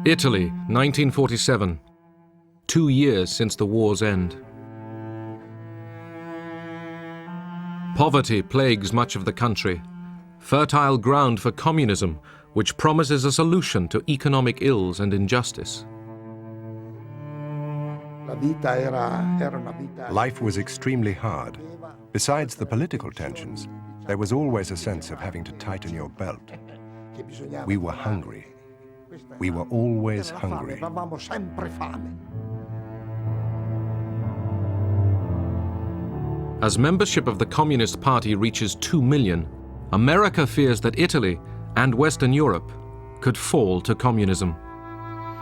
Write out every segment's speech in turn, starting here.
Italy, 1947. 2 years since the war's end. Poverty plagues much of the country, fertile ground for communism, which promises a solution to economic ills and injustice. Life was extremely hard. Besides the political tensions, there was always a sense of having to tighten your belt. We were hungry. We were always hungry. As membership of the Communist Party reaches 2 million, America fears that Italy and Western Europe could fall to communism.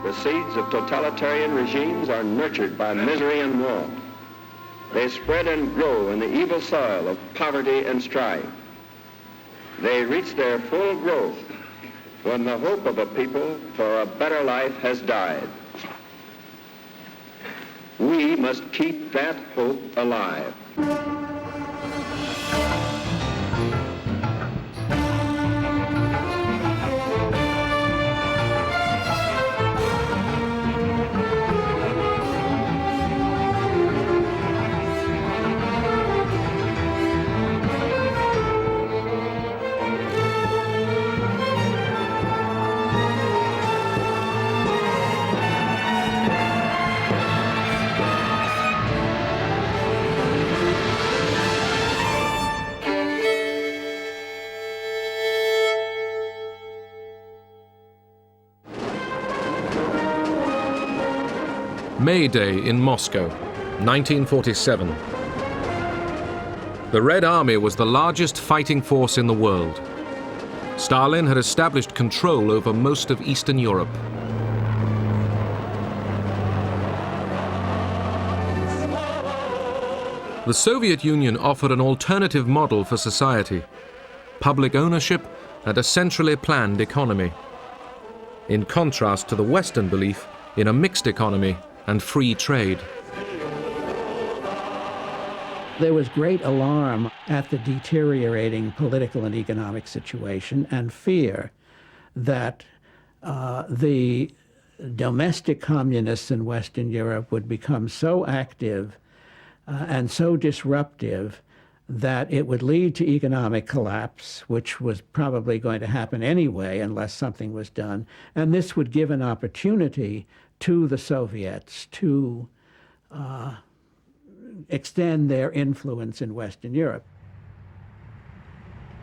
The seeds of totalitarian regimes are nurtured by misery and war. They spread and grow in the evil soil of poverty and strife. They reach their full growth when the hope of a people for a better life has died. We must keep that hope alive. May Day in Moscow, 1947. The Red Army was the largest fighting force in the world. Stalin had established control over most of Eastern Europe. The Soviet Union offered an alternative model for society: public ownership and a centrally planned economy, in contrast to the Western belief in a mixed economy and free trade. There was great alarm at the deteriorating political and economic situation and fear that the domestic communists in Western Europe would become so active and so disruptive that it would lead to economic collapse, which was probably going to happen anyway unless something was done. And this would give an opportunity to the Soviets to extend their influence in Western Europe.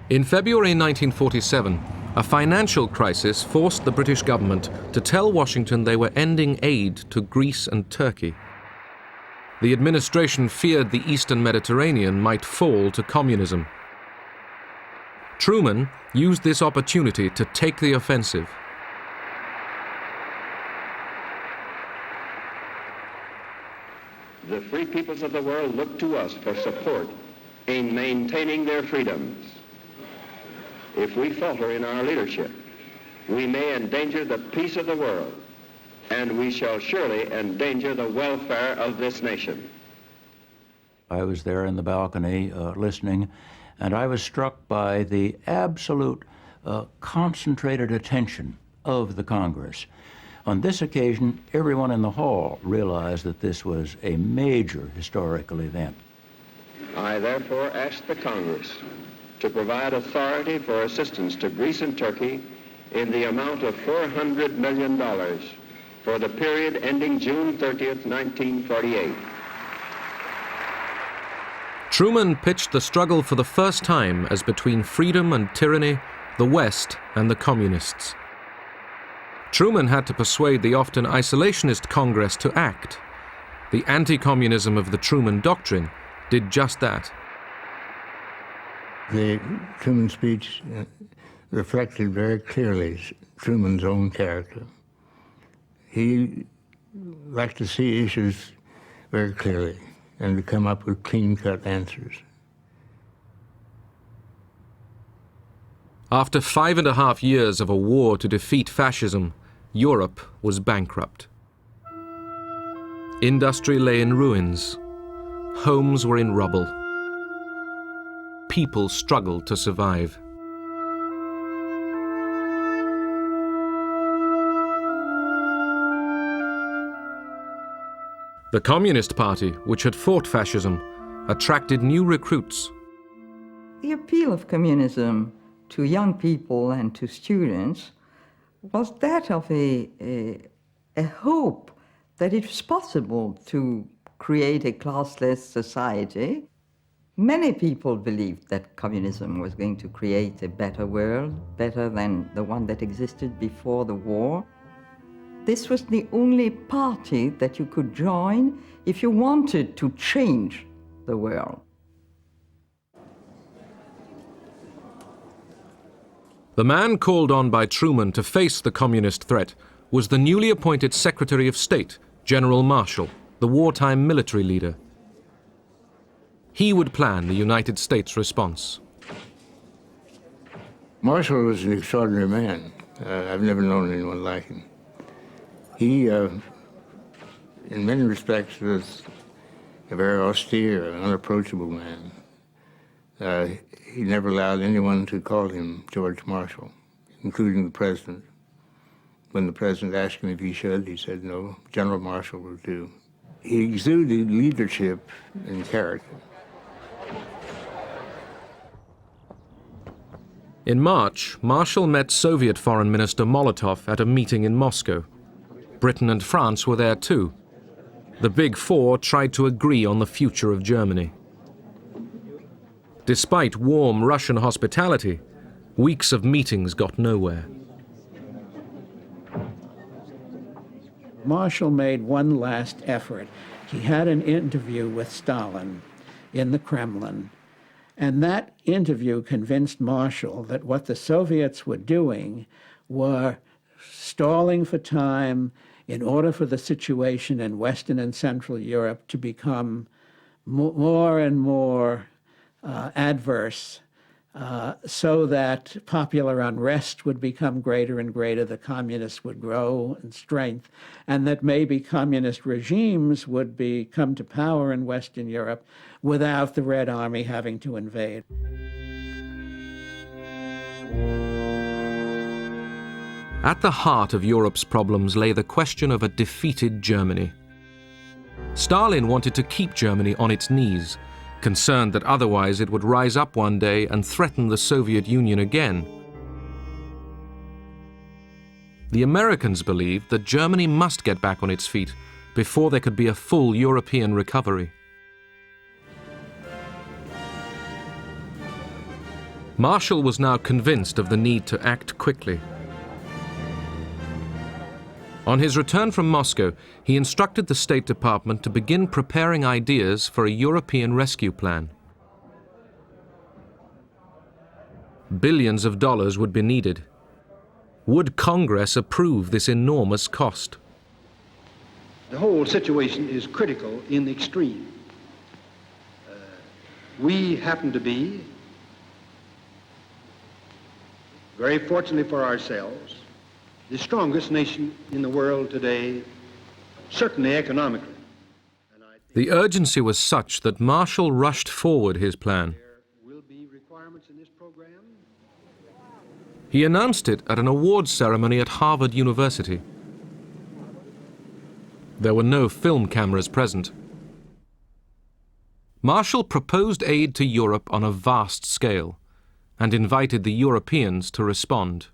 In February 1947, a financial crisis forced the British government to tell Washington they were ending aid to Greece and Turkey. The administration feared the Eastern Mediterranean might fall to communism. Truman used this opportunity to take the offensive. The free peoples of the world look to us for support in maintaining their freedoms. If we falter in our leadership, we may endanger the peace of the world, and we shall surely endanger the welfare of this nation. I was there in the balcony listening, and I was struck by the absolute concentrated attention of the Congress. On this occasion, everyone in the hall realized that this was a major historical event. I therefore ask the Congress to provide authority for assistance to Greece and Turkey in the amount of $400 million for the period ending June 30th, 1948. Truman pitched the struggle for the first time as between freedom and tyranny, the West and the communists. Truman had to persuade the often isolationist Congress to act. The anti-communism of the Truman Doctrine did just that. The Truman speech reflected very clearly Truman's own character. He liked to see issues very clearly and to come up with clean-cut answers. After 5.5 years of a war to defeat fascism, Europe was bankrupt. Industry lay in ruins. Homes were in rubble. People struggled to survive. The Communist Party, which had fought fascism, attracted new recruits. The appeal of communism to young people and to students was that of a hope that it was possible to create a classless society. Many people believed that communism was going to create a better world, better than the one that existed before the war. This was the only party that you could join if you wanted to change the world. The man called on by Truman to face the communist threat was the newly appointed Secretary of State, General Marshall, the wartime military leader. He would plan the United States response. Marshall was an extraordinary man. I've never known anyone like him. He, in many respects, was a very austere, unapproachable man. He never allowed anyone to call him George Marshall, including the president. When the president asked him if he should, he said, no, General Marshall will do. He exuded leadership and character. In March, Marshall met Soviet Foreign Minister Molotov at a meeting in Moscow. Britain and France were there too. The Big Four tried to agree on the future of Germany. Despite warm Russian hospitality, weeks of meetings got nowhere. Marshall made one last effort. He had an interview with Stalin in the Kremlin, and that interview convinced Marshall that what the Soviets were doing were stalling for time in order for the situation in Western and Central Europe to become more and more adverse, so that popular unrest would become greater and greater, the communists would grow in strength, and that maybe communist regimes would come to power in Western Europe without the Red Army having to invade. At the heart of Europe's problems lay the question of a defeated Germany. Stalin wanted to keep Germany on its knees, concerned that otherwise it would rise up one day and threaten the Soviet Union again. The Americans believed that Germany must get back on its feet before there could be a full European recovery. Marshall was now convinced of the need to act quickly. On his return from Moscow, he instructed the State Department to begin preparing ideas for a European rescue plan. Billions of dollars would be needed. Would Congress approve this enormous cost? The whole situation is critical in the extreme. We happen to be, very fortunately for ourselves, the strongest nation in the world today, certainly economically. The urgency was such that Marshall rushed forward his plan. There will be requirements in this program. He announced it at an awards ceremony at Harvard University. There were no film cameras present. Marshall proposed aid to Europe on a vast scale and invited the Europeans to respond.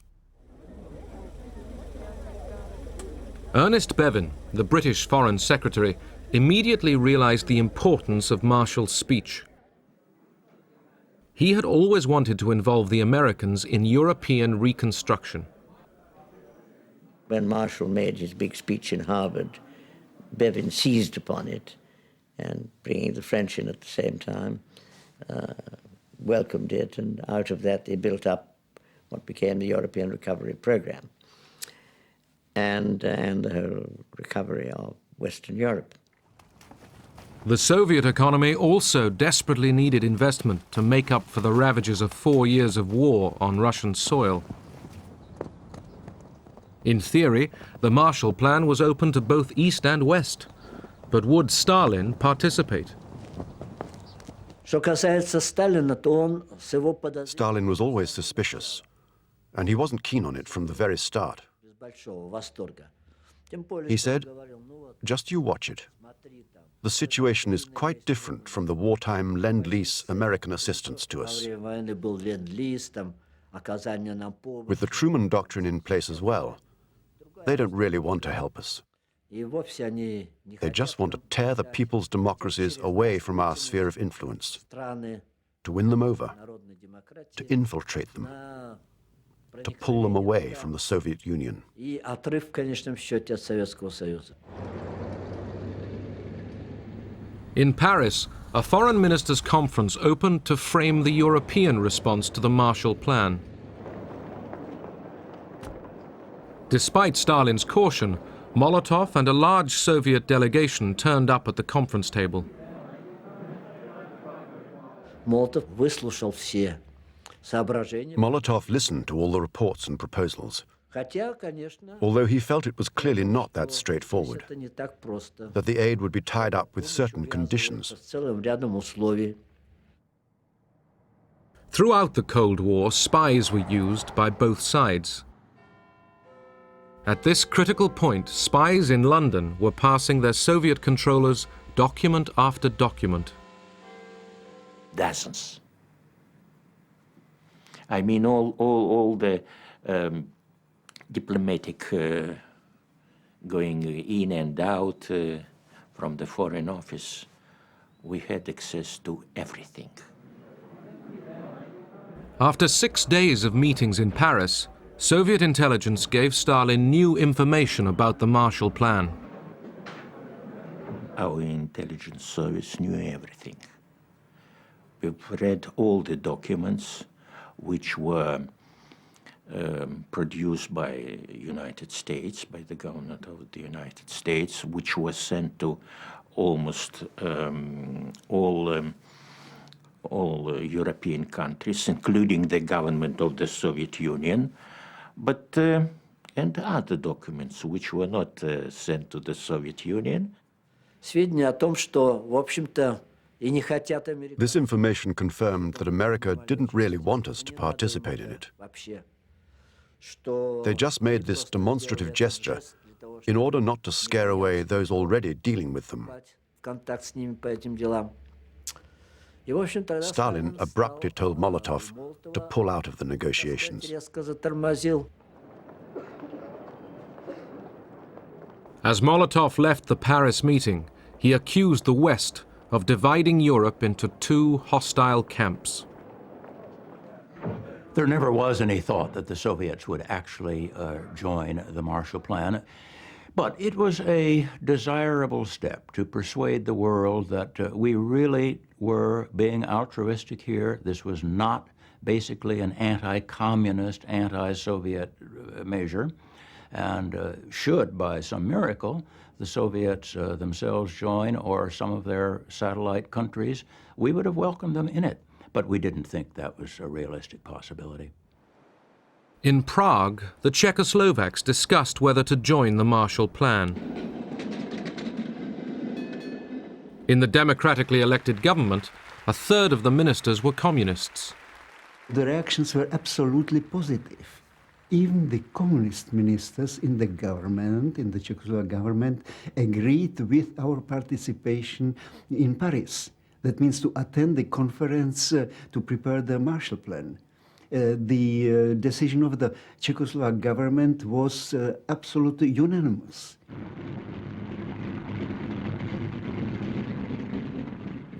Ernest Bevin, the British Foreign Secretary, immediately realized the importance of Marshall's speech. He had always wanted to involve the Americans in European reconstruction. When Marshall made his big speech in Harvard, Bevin seized upon it and, bringing the French in at the same time, welcomed it, and out of that they built up what became the European Recovery Program and the whole recovery of Western Europe. The Soviet economy also desperately needed investment to make up for the ravages of 4 years of war on Russian soil. In theory, the Marshall Plan was open to both East and West, but would Stalin participate? Stalin was always suspicious, and he wasn't keen on it from the very start. He said, "Just you watch it. the situation is quite different from the wartime Lend-Lease American assistance to us. With the Truman Doctrine in place as well, they don't really want to help us. They just want to tear the people's democracies away from our sphere of influence, to win them over, to infiltrate them, to pull them away from the Soviet Union. In Paris, a foreign ministers' conference opened to frame the European response to the Marshall Plan. Despite Stalin's caution, Molotov and a large Soviet delegation turned up at the conference table. Molotov listened to all the reports and proposals, although he felt it was clearly not that straightforward, that the aid would be tied up with certain conditions. Throughout the Cold War, spies were used by both sides. At this critical point, spies in London were passing their Soviet controllers document after document. Dozens. I mean, all the diplomatic going in and out from the Foreign Office, we had access to everything. After 6 days of meetings in Paris, Soviet intelligence gave Stalin new information about the Marshall Plan. Our intelligence service knew everything. We've read all the documents which were produced by United States, by the government of the United States, which was sent to almost all European countries, including the government of the Soviet Union, but and other documents which were not sent to the Soviet Union. This information confirmed that America didn't really want us to participate in it. They just made this demonstrative gesture in order not to scare away those already dealing with them. Stalin abruptly told Molotov to pull out of the negotiations. As Molotov left the Paris meeting, he accused the West of dividing Europe into two hostile camps. There never was any thought that the Soviets would actually join the Marshall Plan, but it was a desirable step to persuade the world that we really were being altruistic here. This was not basically an anti-communist, anti-Soviet measure, and should, by some miracle, the Soviets themselves join, or some of their satellite countries, we would have welcomed them in it. But we didn't think that was a realistic possibility. In Prague, the Czechoslovaks discussed whether to join the Marshall Plan. In the democratically elected government, a third of the ministers were communists. The reactions were absolutely positive. Even the communist ministers in the government, in the Czechoslovak government, agreed with our participation in Paris. That means to attend the conference to prepare the Marshall Plan. The decision of the Czechoslovak government was absolutely unanimous.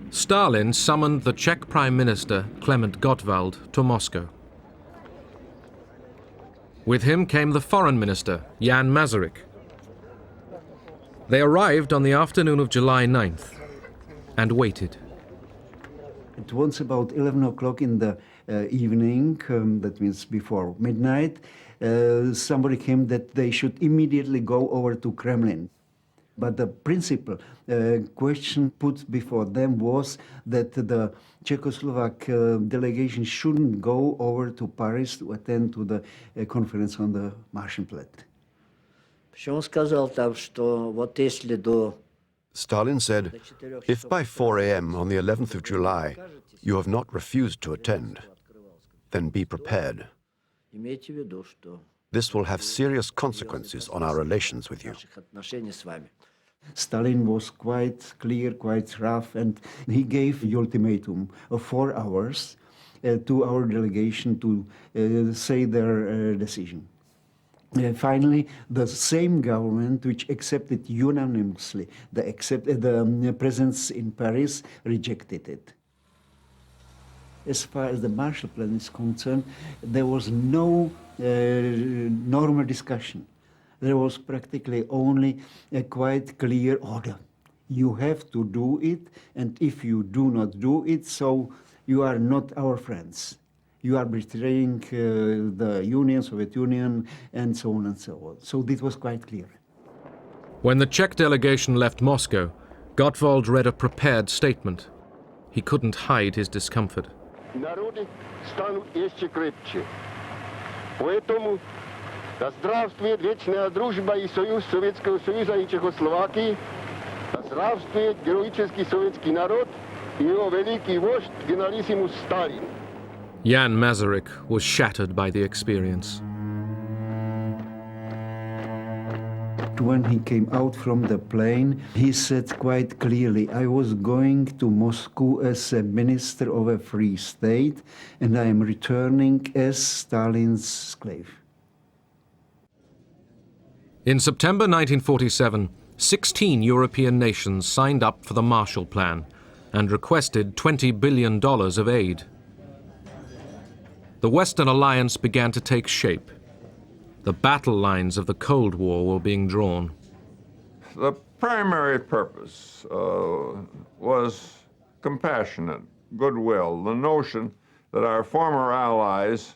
Stalin summoned the Czech Prime Minister, Klement Gottwald, to Moscow. With him came the Foreign Minister, Jan Masaryk. They arrived on the afternoon of July 9th and waited. It was about 11 o'clock in the evening, that means before midnight. Somebody came that they should immediately go over to Kremlin. But the principal question put before them was that the Czechoslovak delegation shouldn't go over to Paris to attend to the conference on the Marshall Plan. Stalin said, if by 4 a.m. on the 11th of July you have not refused to attend, then be prepared. This will have serious consequences on our relations with you. Stalin was quite clear, quite rough, and he gave the ultimatum of 4 hours to our delegation to say their decision. Finally, the same government which accepted unanimously the presence in Paris rejected it. As far as the Marshall Plan is concerned, there was no normal discussion. There was practically only a quite clear order. You have to do it, and if you do not do it, so you are not our friends. You are betraying the Union, Soviet Union, and so on and so on. So this was quite clear. When the Czech delegation left Moscow, Gottwald read a prepared statement. He couldn't hide his discomfort. Народы станут еще крепче. Поэтому да здравствует вечная дружба и союз Советского Союза и Чехословакии, да здравствует героический советский народ и его великий вождь генералиссимус Сталин. Jan Masaryk was shattered by the experience. When he came out from the plane, he said quite clearly, I was going to Moscow as a minister of a free state, and I am returning as Stalin's slave. In September 1947, 16 European nations signed up for the Marshall Plan and requested $20 billion of aid. The Western Alliance began to take shape. The battle lines of the Cold War were being drawn. The primary purpose was compassionate goodwill, the notion that our former allies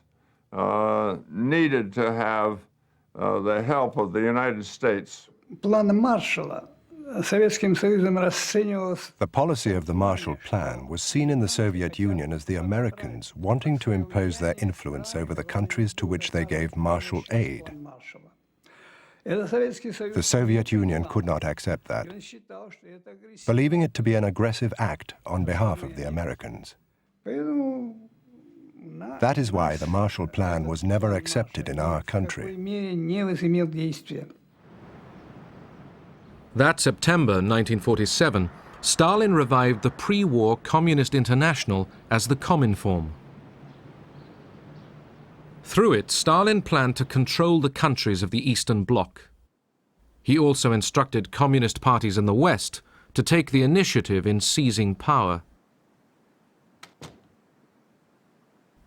needed to have the help of the United States. План Маршалла Советским Союзом расценивался. The policy of the Marshall Plan was seen in the Soviet Union as the Americans wanting to impose their influence over the countries to which they gave Marshall aid. The Soviet Union could not accept that, believing it to be an aggressive act on behalf of the Americans. That is why the Marshall Plan was never accepted in our country. That September 1947, Stalin revived the pre-war Communist International as the Cominform. Through it, Stalin planned to control the countries of the Eastern Bloc. He also instructed communist parties in the West to take the initiative in seizing power.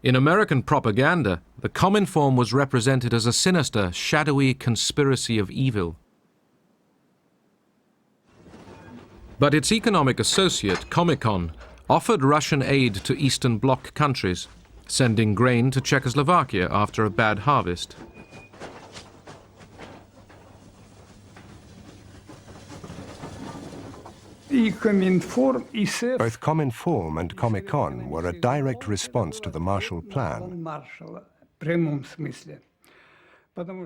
In American propaganda, the Cominform was represented as a sinister, shadowy conspiracy of evil. But its economic associate, Comecon, offered Russian aid to Eastern Bloc countries, sending grain to Czechoslovakia after a bad harvest. Both Cominform and Comecon were a direct response to the Marshall Plan.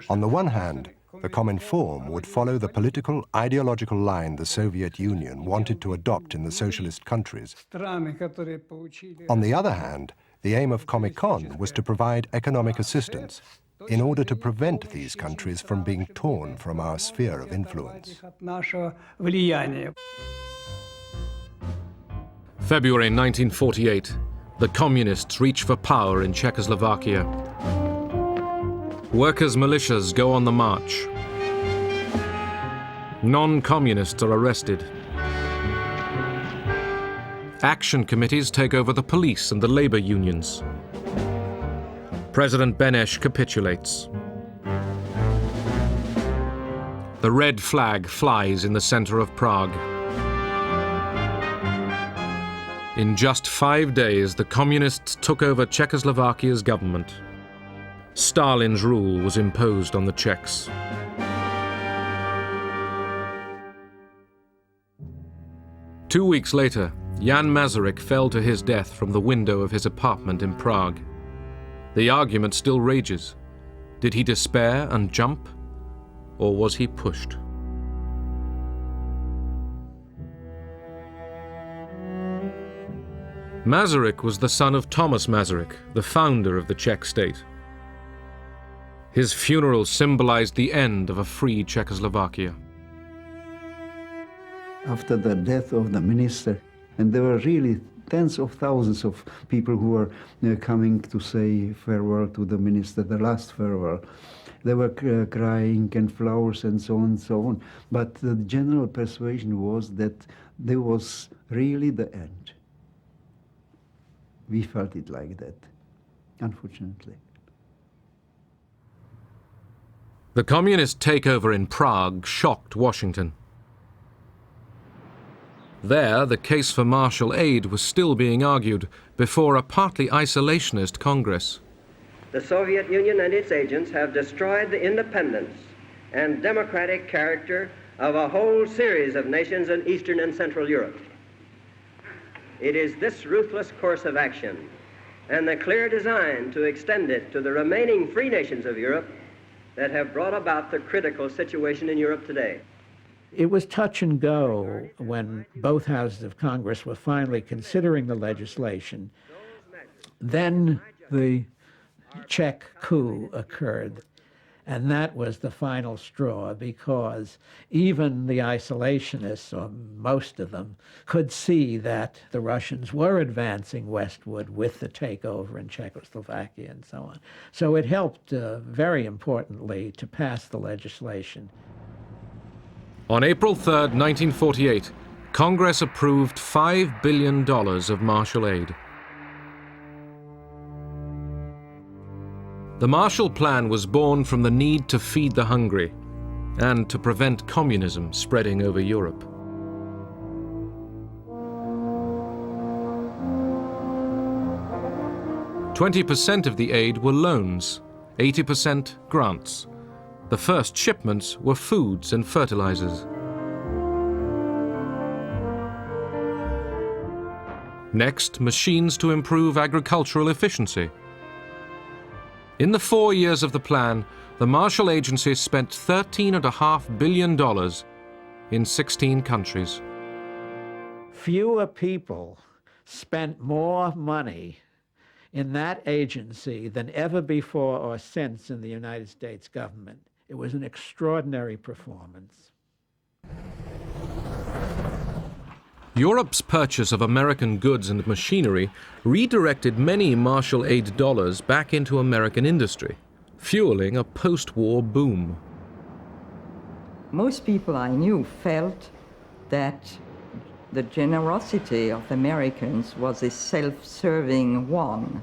On the one hand, the Cominform would follow the political, ideological line the Soviet Union wanted to adopt in the socialist countries. On the other hand, the aim of Comecon was to provide economic assistance in order to prevent these countries from being torn from our sphere of influence. February 1948, the Communists reach for power in Czechoslovakia. Workers' militias go on the march. Non-communists are arrested. Action committees take over the police and the labor unions. President Beneš capitulates. The red flag flies in the center of Prague. In just 5 days, the communists took over Czechoslovakia's government. Stalin's rule was imposed on the Czechs. Two weeks later, Jan Masaryk fell to his death from the window of his apartment in Prague. The argument still rages. Did he despair and jump, or was he pushed? Masaryk was the son of Thomas Masaryk, the founder of the Czech state. His funeral symbolized the end of a free Czechoslovakia. after the death of the minister. And there were really tens of thousands of people who were coming to say farewell to the minister, the last farewell. They were crying and flowers and so on and so on. But the general persuasion was that there was really the end. We felt it like that, unfortunately. The communist takeover in Prague shocked Washington. There, the case for martial aid was still being argued before a partly isolationist Congress. The Soviet Union and its agents have destroyed the independence and democratic character of a whole series of nations in Eastern and Central Europe. It is this ruthless course of action and the clear design to extend it to the remaining free nations of Europe that have brought about the critical situation in Europe today. It was touch and go when both houses of Congress were finally considering the legislation. Then the Czech coup occurred, and that was the final straw, because even the isolationists, or most of them, could see that the Russians were advancing westward with the takeover in Czechoslovakia and so on. So it helped very importantly to pass the legislation. On April 3, 1948, Congress approved $5 billion of martial aid. The Marshall Plan was born from the need to feed the hungry and to prevent communism spreading over Europe. "20% of the aid were loans, 80% grants. The first shipments were foods and fertilizers. Next, machines to improve agricultural efficiency. In the 4 years of the plan, the Marshall Agency spent $13.5 billion in 16 countries. Fewer people spent more money in that agency than ever before or since in the United States government. It was an extraordinary performance. Europe's purchase of American goods and machinery redirected many Marshall Aid dollars back into American industry, fueling a post-war boom. Most people I knew felt that the generosity of Americans was a self-serving one,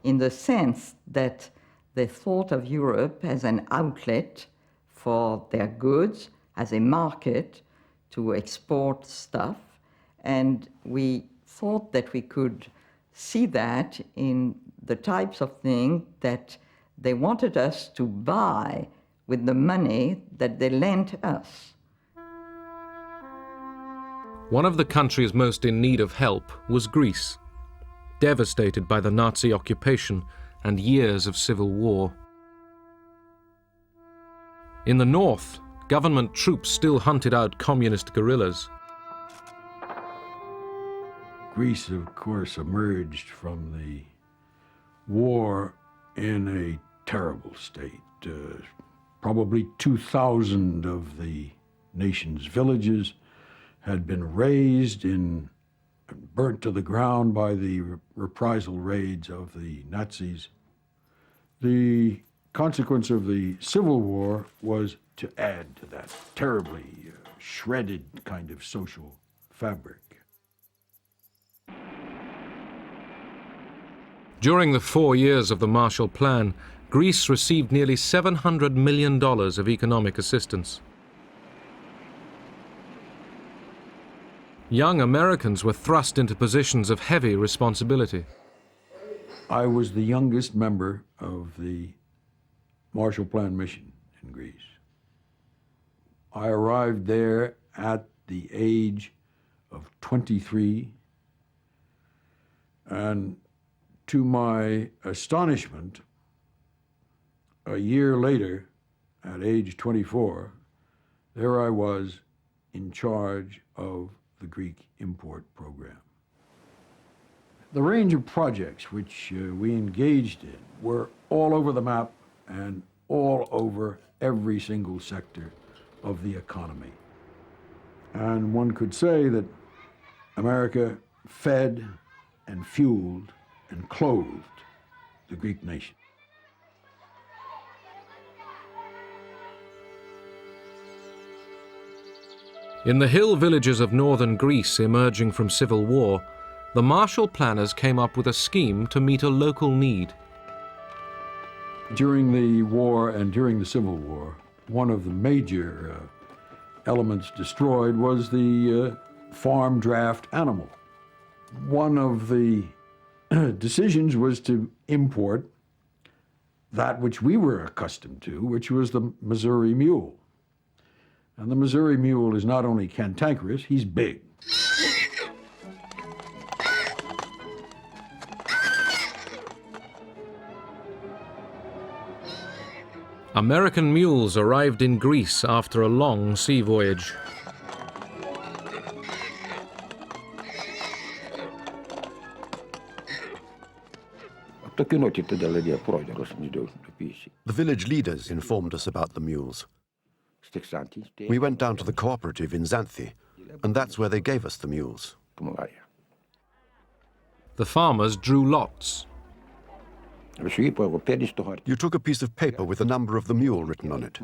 in the sense that they thought of Europe as an outlet for their goods, as a market to export stuff. And we thought that we could see that in the types of things that they wanted us to buy with the money that they lent us. One of the countries most in need of help was Greece, devastated by the Nazi occupation and years of civil war. In the north, government troops still hunted out communist guerrillas. Greece, of course, emerged from the war in a terrible state. Probably 2,000 of the nation's villages had been razed and burnt to the ground by the reprisal raids of the Nazis. The consequence of the Civil War was to add to that terribly shredded kind of social fabric. During the 4 years of the Marshall Plan, Greece received nearly $700 million of economic assistance. Young Americans were thrust into positions of heavy responsibility. I was the youngest member of the Marshall Plan mission in Greece. I arrived there at the age of 23, and to my astonishment, a year later, at age 24, there I was in charge of the Greek import program. The range of projects which we engaged in were all over the map and all over every single sector of the economy. And one could say that America fed and fueled and clothed the Greek nation. In the hill villages of northern Greece emerging from civil war, the Marshall Planners came up with a scheme to meet a local need. During the war and during the Civil War, one of the major elements destroyed was the farm draft animal. One of the decisions was to import that which we were accustomed to, which was the Missouri mule. And the Missouri mule is not only cantankerous, he's big. American mules arrived in Greece after a long sea voyage. The village leaders informed us about the mules. We went down to the cooperative in Xanthi, and that's where they gave us the mules. The farmers drew lots. You took a piece of paper with the number of the mule written on it.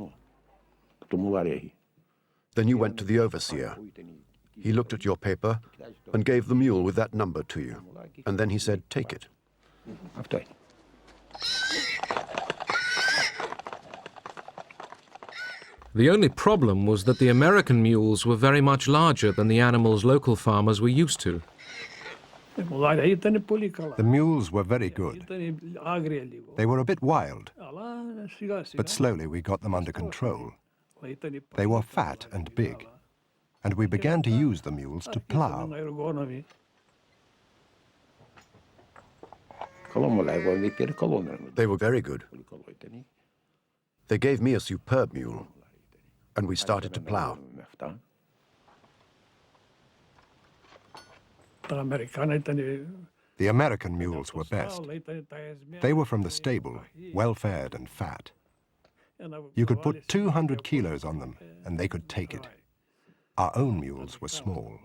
Then you went to the overseer. He looked at your paper and gave the mule with that number to you. And then he said, "Take it." The only problem was that the American mules were very much larger than the animals local farmers were used to. The mules were very good. They were a bit wild, but slowly we got them under control. They were fat and big, and we began to use the mules to plow. They were very good. They gave me a superb mule, and we started to plow. The American mules were best. They were from the stable, well-fed and fat. You could put 200 kilos on them, and they could take it. Our own mules were small.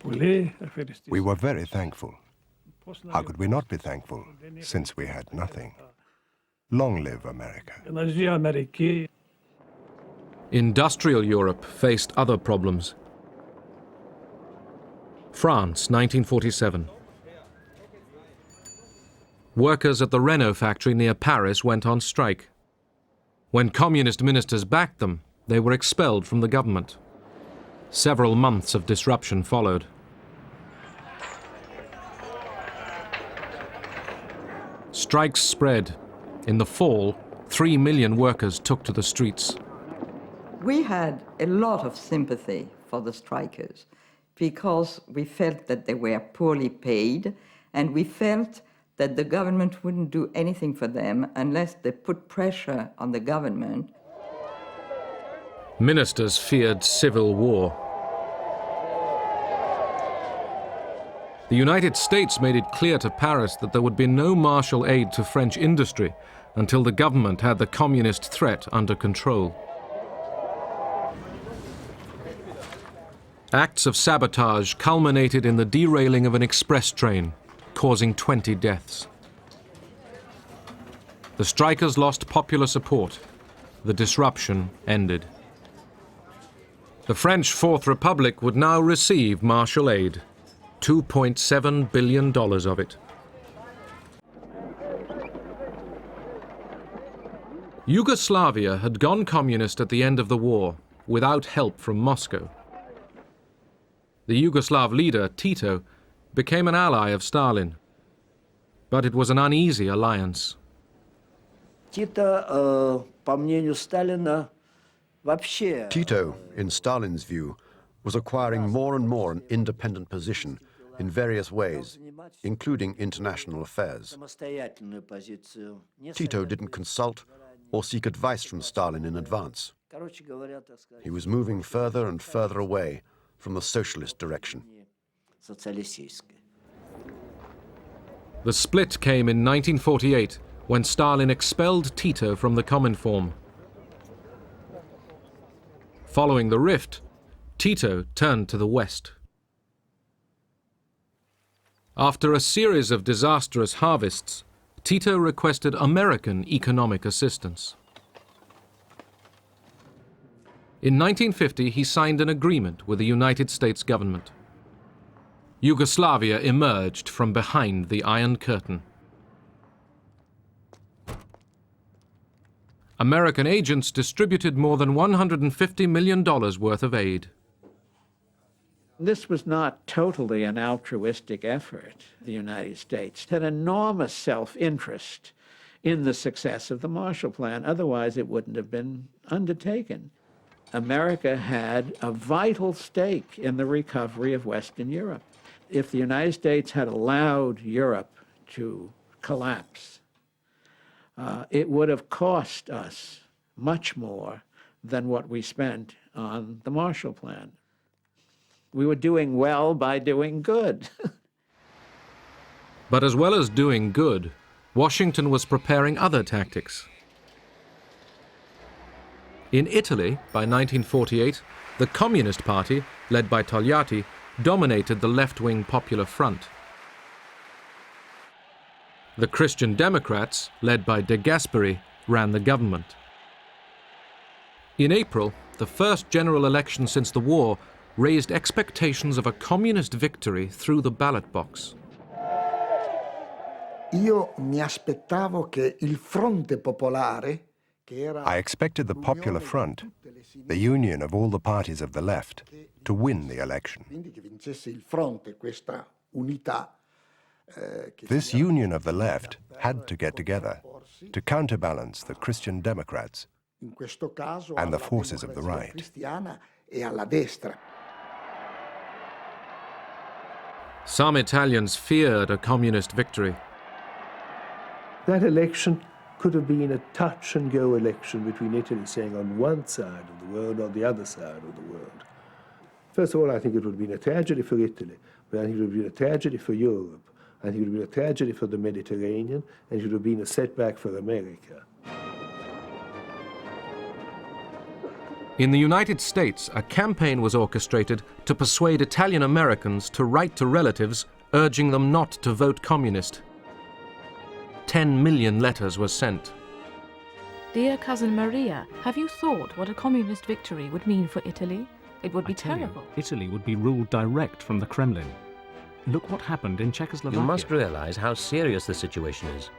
We were very thankful. How could we not be thankful, since we had nothing? Long live America. Industrial Europe faced other problems. France, 1947. Workers at the Renault factory near Paris went on strike. When communist ministers backed them, they were expelled from the government. Several months of disruption followed. Strikes spread. In the fall, 3 million workers took to the streets. We had a lot of sympathy for the strikers because we felt that they were poorly paid, and we felt that the government wouldn't do anything for them unless they put pressure on the government. Ministers feared civil war. The United States made it clear to Paris that there would be no Marshall aid to French industry until the government had the communist threat under control. Acts of sabotage culminated in the derailing of an express train, causing 20 deaths. The strikers lost popular support. The disruption ended. The French Fourth Republic would now receive Marshall aid, $2.7 billion of it. Yugoslavia had gone communist at the end of the war, without help from Moscow. The Yugoslav leader, Tito, became an ally of Stalin. But it was an uneasy alliance. Tito, in Stalin's view, was acquiring more and more an independent position in various ways, including international affairs. Tito didn't consult or seek advice from Stalin in advance. He was moving further and further away from the socialist direction. The split came in 1948 when Stalin expelled Tito from the Cominform. Following the rift, Tito turned to the West. After a series of disastrous harvests, Tito requested American economic assistance. In 1950, he signed an agreement with the United States government. Yugoslavia emerged from behind the Iron Curtain. American agents distributed more than $150 million worth of aid. This was not totally an altruistic effort. The United States had enormous self-interest in the success of the Marshall Plan. Otherwise, it wouldn't have been undertaken. America had a vital stake in the recovery of Western Europe. If the United States had allowed Europe to collapse, it would have cost us much more than what we spent on the Marshall Plan. We were doing well by doing good. But as well as doing good, Washington was preparing other tactics. In Italy, by 1948, the Communist Party, led by Togliatti, dominated the left-wing Popular Front. The Christian Democrats, led by De Gasperi, ran the government. In April, the first general election since the war raised expectations of a communist victory through the ballot box. Io mi aspettavo che il Fronte Popolare, I expected the Popular Front, the union of all the parties of the left, to win the election. quindi che vincesse il Fronte, questa unità. This union of the left had to get together to counterbalance the Christian Democrats In questo caso and the alla forces of the Democrazia right. Cristiana e alla destra. Some Italians feared a communist victory. That election could have been a touch-and-go election between Italy saying on one side of the world or the other side of the world. First of all, I think it would have been a tragedy for Italy, but I think it would have been a tragedy for Europe. I think it would have been a tragedy for the Mediterranean, and it would have been a setback for America. In the United States, a campaign was orchestrated to persuade Italian Americans to write to relatives urging them not to vote communist. 10 million letters were sent. Dear cousin Maria, have you thought what a communist victory would mean for Italy? It would be terrible. Italy would be ruled direct from the Kremlin. Look what happened in Czechoslovakia. You must realize how serious the situation is.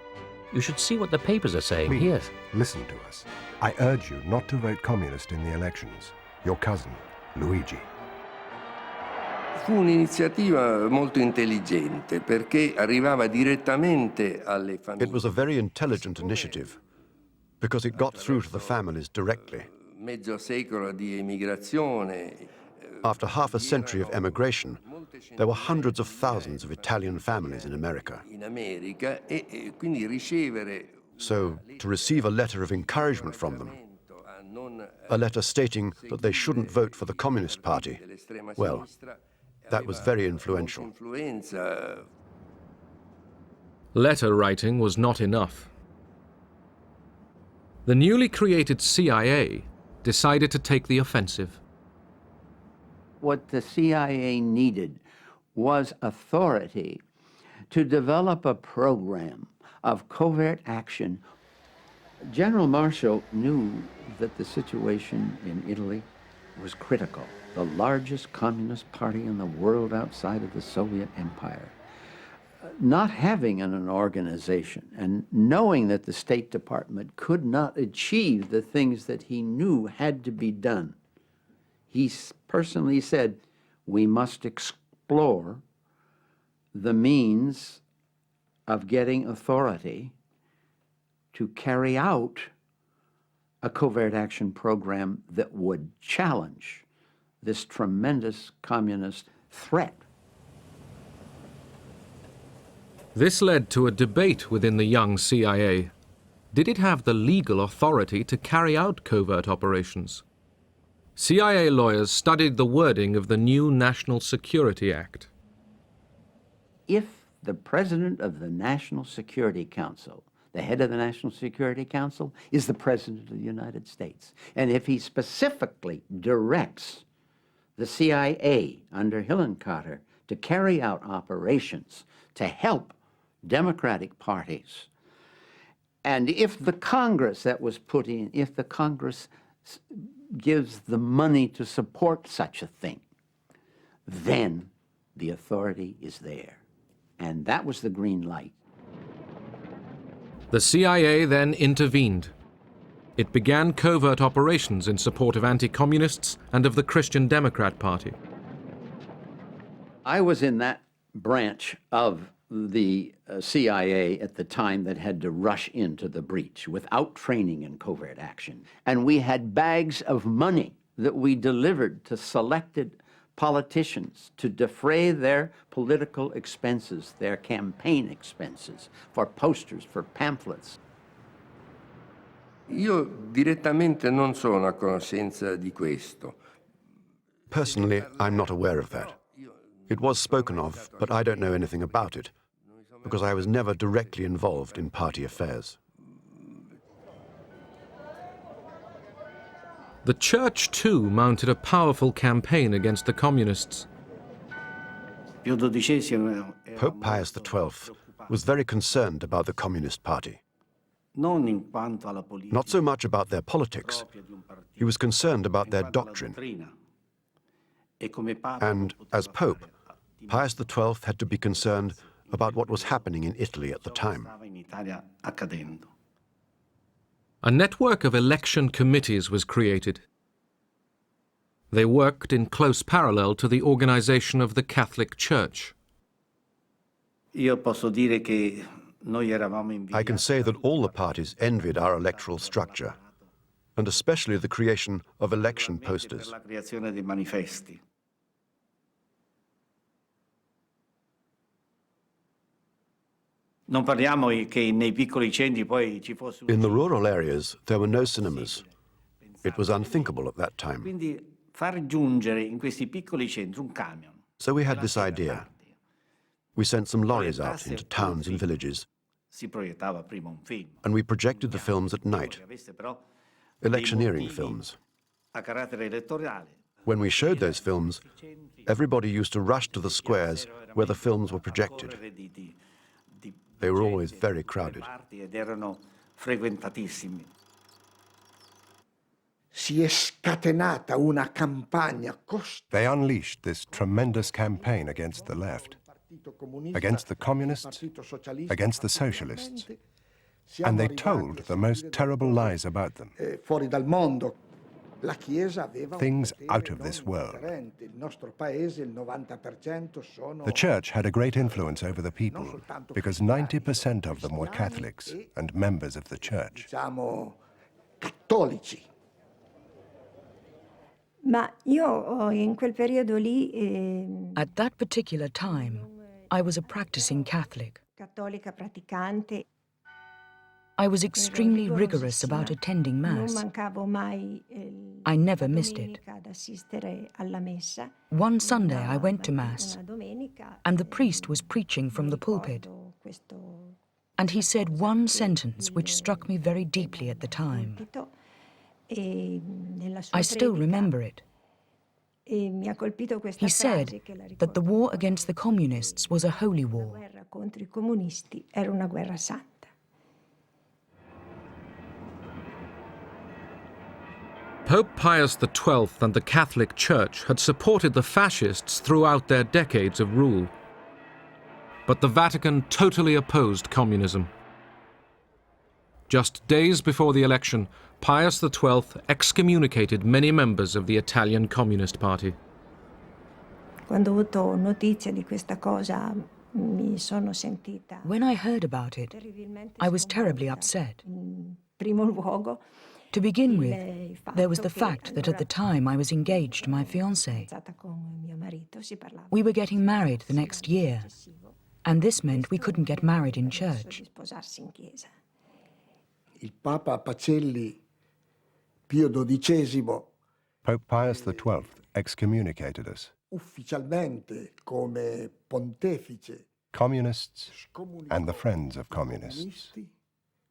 You should see what the papers are saying here. Please, listen to us. I urge you not to vote communist in the elections. Your cousin, Luigi. Fu un'iniziativa molto intelligente perché arrivava direttamente alle famiglie. It was a very intelligent initiative because it got through to the families directly. Mezzo secolo di emigrazione. After half a century of emigration, there were hundreds of thousands of Italian families in America. In America e quindi ricevere. So, to receive a letter of encouragement from them, a letter stating that they shouldn't vote for the Communist Party, well, that was very influential. Letter writing was not enough. The newly created CIA decided to take the offensive. What the CIA needed was authority to develop a program of covert action. General Marshall knew that the situation in Italy was critical. The largest communist party in the world outside of the Soviet Empire. Not having an organization and knowing that the State Department could not achieve the things that he knew had to be done, he personally said, we must explore the means of getting authority to carry out a covert action program that would challenge this tremendous communist threat. This led to a debate within the young CIA. Did it have the legal authority to carry out covert operations? CIA lawyers studied the wording of the new National Security Act. If the President of the National Security Council, the head of the National Security Council, is the President of the United States. And if he specifically directs the CIA under Hillenkotter to carry out operations to help Democratic parties, and if the Congress that was put in, if the Congress gives the money to support such a thing, then the authority is there. And that was the green light. The CIA then intervened. It began covert operations in support of anti-communists and of the Christian Democrat Party. I was in that branch of the CIA at the time that had to rush into the breach without training in covert action. And we had bags of money that we delivered to selected politicians to defray their political expenses, their campaign expenses, for posters, for pamphlets. Io direttamente non sono a conoscenza di questo. Personally, I'm not aware of that. It was spoken of, but I don't know anything about it, because I was never directly involved in party affairs. The Church, too, mounted a powerful campaign against the communists. Pope Pius XII was very concerned about the Communist Party. Not so much about their politics. He was concerned about their doctrine. And as Pope, Pius XII had to be concerned about what was happening in Italy at the time. A network of election committees was created. They worked in close parallel to the organization of the Catholic Church. I can say that all the parties envied our electoral structure, and especially the creation of election posters. In the rural areas, there were no cinemas. It was unthinkable at that time. So we had this idea. We sent some lorries out into towns and villages, and we projected the films at night, electioneering films. When we showed those films, everybody used to rush to the squares where the films were projected. They were always very crowded. They unleashed this tremendous campaign against the left, against the communists, against the socialists, and they told the most terrible lies about them. Things out of this world. The Church had a great influence over the people because 90% of them were Catholics and members of the Church. At that particular time, I was a practicing Catholic. I was extremely rigorous about attending Mass. I never missed it. One Sunday I went to Mass, and the priest was preaching from the pulpit. And he said one sentence which struck me very deeply at the time. I still remember it. He said that the war against the communists was a holy war. Pope Pius XII and the Catholic Church had supported the fascists throughout their decades of rule. But the Vatican totally opposed communism. Just days before the election, Pius XII excommunicated many members of the Italian Communist Party. When I heard about it, I was terribly upset. To begin with, there was the fact that at the time I was engaged to my fiancé. We were getting married the next year, and this meant we couldn't get married in church. Pope Pius XII excommunicated us. Communists and the friends of communists.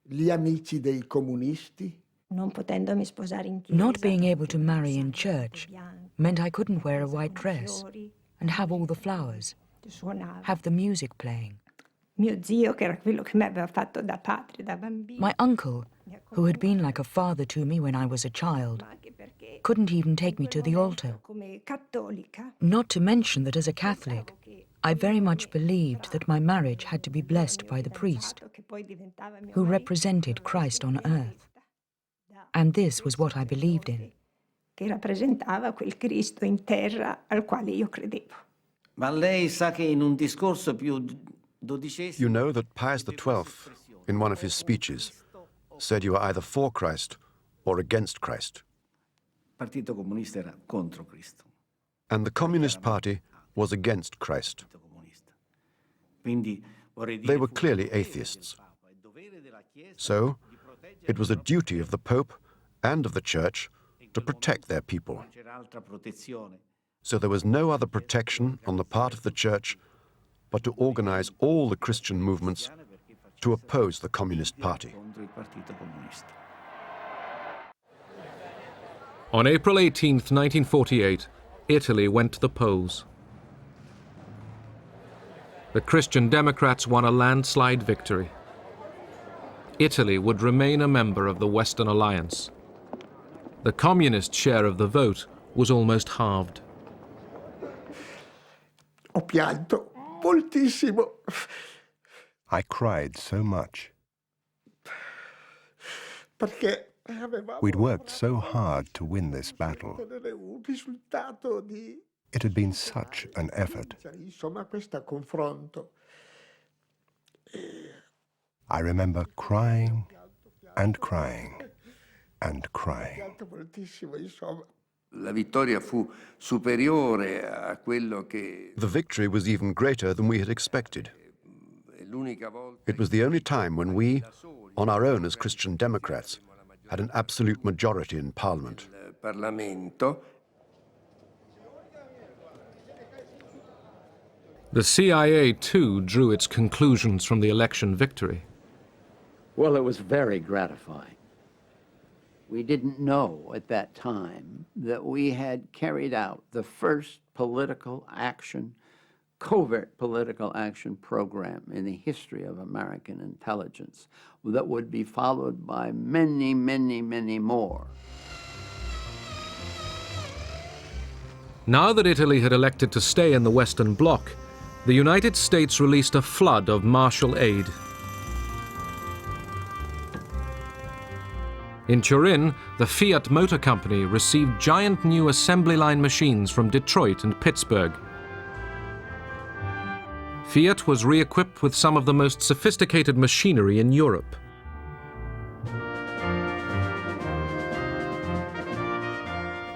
Gli amici dei comunisti? Not being able to marry in church meant I couldn't wear a white dress and have all the flowers, have the music playing. My uncle, who had been like a father to me when I was a child, couldn't even take me to the altar. Not to mention that as a Catholic, I very much believed that my marriage had to be blessed by the priest, who represented Christ on earth. And this was what I believed in. You know that Pius XII, in one of his speeches, said you were either for Christ or against Christ. And the Communist Party was against Christ. They were clearly atheists. So, it was a duty of the Pope and of the Church to protect their people. So there was no other protection on the part of the Church but to organize all the Christian movements to oppose the Communist Party. On April 18, 1948, Italy went to the polls. The Christian Democrats won a landslide victory. Italy would remain a member of the Western Alliance. The communist share of the vote was almost halved. Ho pianto moltissimo. I cried so much. Perché We'd worked so hard to win this battle. It had been such an effort. I remember crying and crying and crying. La vittoria fu superiore a quello che... The victory was even greater than we had expected. It was the only time when we, on our own as Christian Democrats, had an absolute majority in Parliament. Parlamento. The CIA, too, drew its conclusions from the election victory. Well, it was very gratifying. We didn't know at that time that we had carried out the first political action, covert political action program in the history of American intelligence that would be followed by many, many, many more. Now that Italy had elected to stay in the Western Bloc, the United States released a flood of Marshall aid. In Turin, the Fiat Motor Company received giant new assembly line machines from Detroit and Pittsburgh. Fiat was re-equipped with some of the most sophisticated machinery in Europe.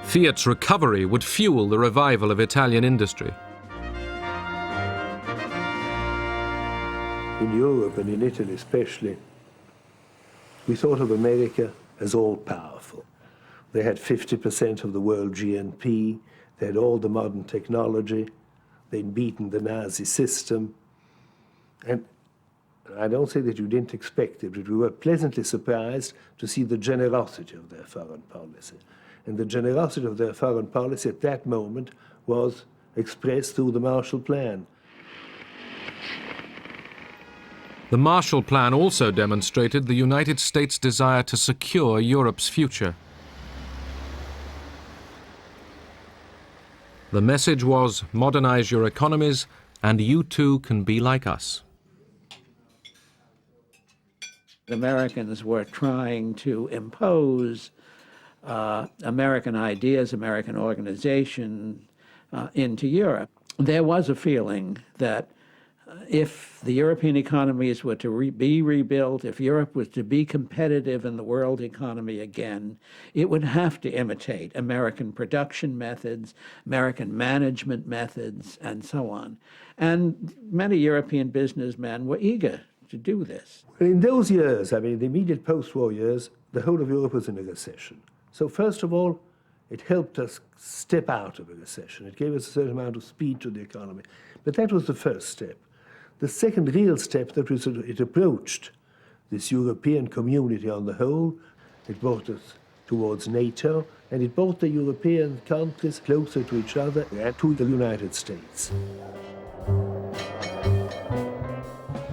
Fiat's recovery would fuel the revival of Italian industry. In Europe and in Italy especially, we thought of America as all-powerful. They had 50% of the world GNP, they had all the modern technology, they'd beaten the Nazi system. And I don't say that you didn't expect it, but we were pleasantly surprised to see the generosity of their foreign policy. And the generosity of their foreign policy at that moment was expressed through the Marshall Plan. The Marshall Plan also demonstrated the United States' desire to secure Europe's future. The message was, modernize your economies, and you too can be like us. The Americans were trying to impose American ideas, American organization into Europe. There was a feeling that if the European economies were to be rebuilt, if Europe was to be competitive in the world economy again, it would have to imitate American production methods, American management methods, and so on. And many European businessmen were eager to do this. In those years, I mean, the immediate post-war years, the whole of Europe was in a recession. So first of all, it helped us step out of a recession. It gave us a certain amount of speed to the economy. But that was the first step. The second real step that was it approached this European community on the whole. It brought us towards NATO, and it brought the European countries closer to each other and to the United States.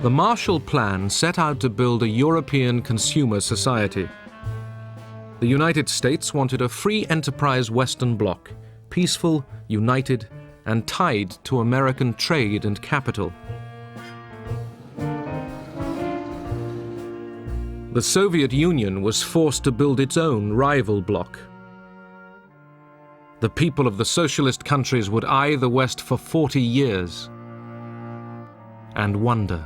The Marshall Plan set out to build a European consumer society. The United States wanted a free enterprise Western bloc, peaceful, united, and tied to American trade and capital. The Soviet Union was forced to build its own rival bloc. The people of the socialist countries would eye the West for 40 years and wonder.